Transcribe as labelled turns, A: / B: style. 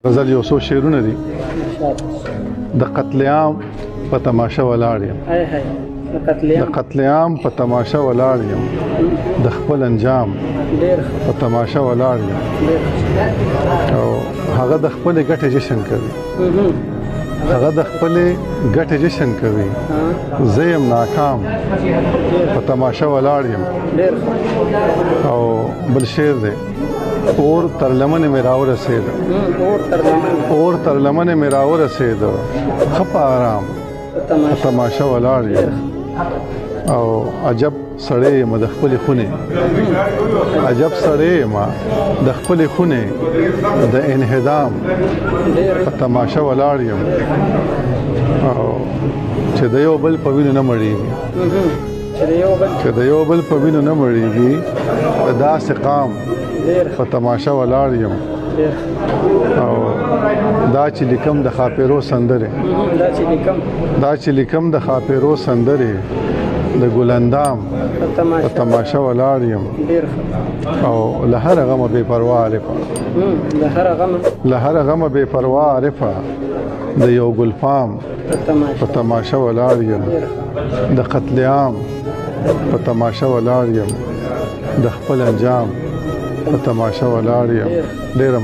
A: غزل یو څو شعرونه دي د قتل عام په تماشه ولاړ یم د قتل عام په تماشه ولاړ یم د خپل انجام په تماشه ولاړ یم او هغه د خپل ګټه جشن کوي هغه د خپل ګټه جشن کوي زه یم ناکام په تماشه ولاړ یم او بل شعر دی اور تر لمن میں راو رسید اور تر لمن میں راو رسید خپ آرام تماشا ولاړ یم او عجب سړی یم د خپل خونه عجب سړی یم د خپل خونه د انهدام په تماشا ولاړ یم او چې د یو بل په وینو نه مړیږي چې د یو بل په وینو نه مړیږي داسې قام په تماشه ولاړ یم او دا چې لیکم د خاپیرو سندره دا چې لیکم د خاپیرو سندره د ګلندام په تماشه ولاړ یم او له هر غمه بې پروا عارفه له هر غمه بې پروا عارفه د یو ګلفام په تماشه ولاړ یم د قتل عام په تماشه ولاړ یم د خپل انجام په تماشه ولاړ یم ډېره